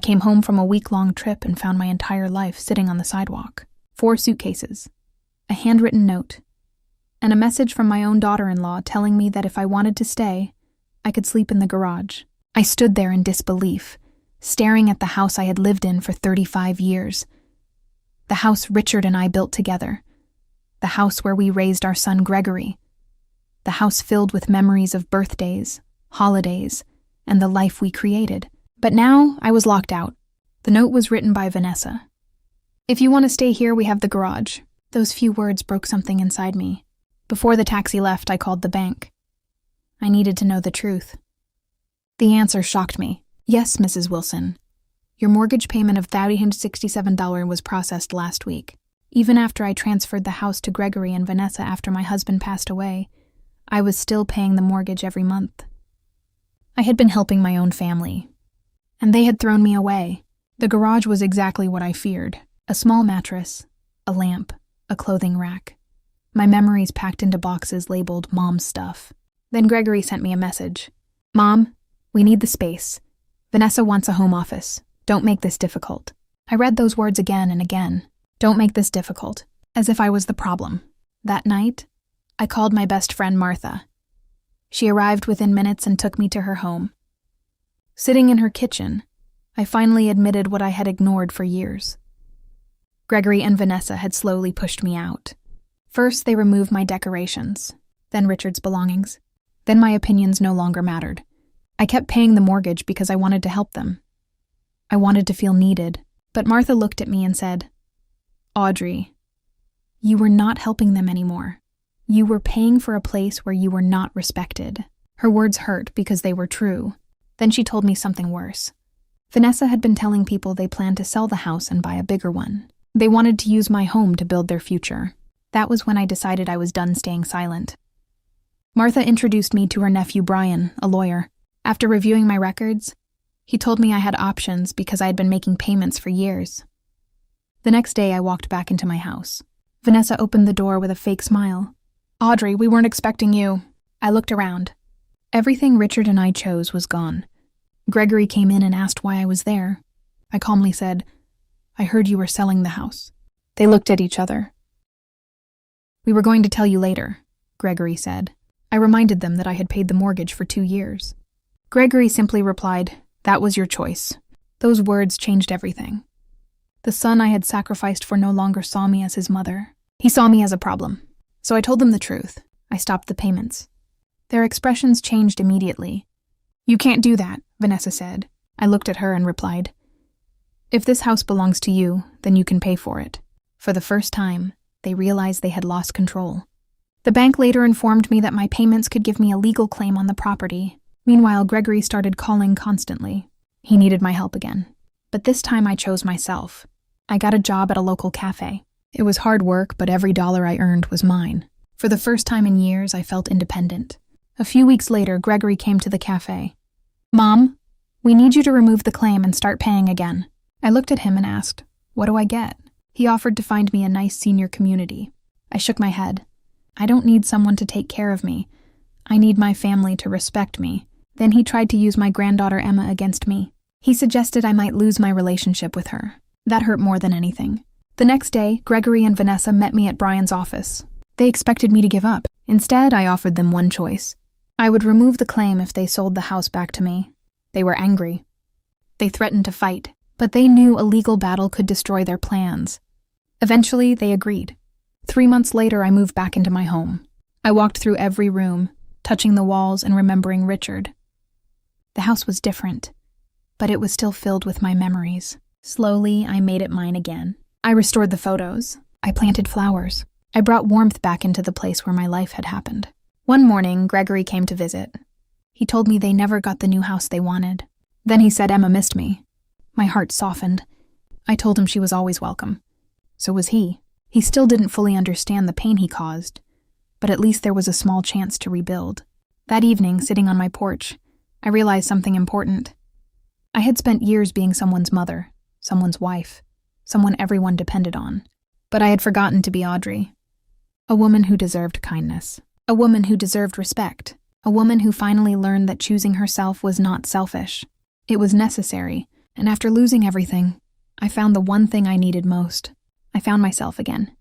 came home from a week-long trip and found my entire life sitting on the sidewalk. 4 suitcases, a handwritten note, and a message from my own daughter-in-law telling me that if I wanted to stay, I could sleep in the garage. I stood there in disbelief, staring at the house I had lived in for 35 years. The house Richard and I built together. The house where we raised our son Gregory. The house filled with memories of birthdays, holidays, and the life we created. But now I was locked out. The note was written by Vanessa. "If you want to stay here, we have the garage." Those few words broke something inside me. Before the taxi left, I called the bank. I needed to know the truth. The answer shocked me. "Yes, Mrs. Wilson. Your mortgage payment of $367 was processed last week. Even after I transferred the house to Gregory and Vanessa after my husband passed away, I was still paying the mortgage every month. I had been helping my own family, and they had thrown me away. The garage was exactly what I feared. A small mattress, a lamp, a clothing rack. My memories packed into boxes labeled Mom's stuff. Then Gregory sent me a message. "Mom, we need the space. Vanessa wants a home office. Don't make this difficult." I read those words again and again. Don't make this difficult, as if I was the problem. That night, I called my best friend Martha. She arrived within minutes and took me to her home. Sitting in her kitchen, I finally admitted what I had ignored for years. Gregory and Vanessa had slowly pushed me out. First, they removed my decorations, then Richard's belongings. Then my opinions no longer mattered. I kept paying the mortgage because I wanted to help them. I wanted to feel needed, but Martha looked at me and said, "Audrey, you were not helping them anymore. You were paying for a place where you were not respected." Her words hurt because they were true. Then she told me something worse. Vanessa had been telling people they planned to sell the house and buy a bigger one. They wanted to use my home to build their future. That was when I decided I was done staying silent. Martha introduced me to her nephew Brian, a lawyer. After reviewing my records, he told me I had options because I had been making payments for years. The next day, I walked back into my house. Vanessa opened the door with a fake smile. "Audrey, we weren't expecting you." I looked around. Everything Richard and I chose was gone. Gregory came in and asked why I was there. I calmly said, "I heard you were selling the house." They looked at each other. "We were going to tell you later," Gregory said. I reminded them that I had paid the mortgage for 2 years. Gregory simply replied, "That was your choice." Those words changed everything. The son I had sacrificed for no longer saw me as his mother. He saw me as a problem. So I told them the truth. I stopped the payments. Their expressions changed immediately. "You can't do that," Vanessa said. I looked at her and replied, "If this house belongs to you, then you can pay for it." For the first time, they realized they had lost control. The bank later informed me that my payments could give me a legal claim on the property. Meanwhile, Gregory started calling constantly. He needed my help again. But this time I chose myself. I got a job at a local cafe. It was hard work, but every dollar I earned was mine. For the first time in years, I felt independent. A few weeks later, Gregory came to the cafe. "Mom, we need you to remove the claim and start paying again." I looked at him and asked, "What do I get?" He offered to find me a nice senior community. I shook my head. I don't need someone to take care of me. I need my family to respect me. Then he tried to use my granddaughter Emma against me. He suggested I might lose my relationship with her. That hurt more than anything. The next day, Gregory and Vanessa met me at Brian's office. They expected me to give up. Instead, I offered them one choice. I would remove the claim if they sold the house back to me. They were angry. They threatened to fight, but they knew a legal battle could destroy their plans. Eventually, they agreed. 3 months later, I moved back into my home. I walked through every room, touching the walls and remembering Richard. The house was different, but it was still filled with my memories. Slowly, I made it mine again. I restored the photos. I planted flowers. I brought warmth back into the place where my life had happened. One morning, Gregory came to visit. He told me they never got the new house they wanted. Then he said Emma missed me. My heart softened. I told him she was always welcome. So was he. He still didn't fully understand the pain he caused, but at least there was a small chance to rebuild. That evening, sitting on my porch, I realized something important. I had spent years being someone's mother, someone's wife, someone everyone depended on. But I had forgotten to be Audrey. A woman who deserved kindness. A woman who deserved respect. A woman who finally learned that choosing herself was not selfish. It was necessary, And after losing everything, I found the one thing I needed most. I found myself again.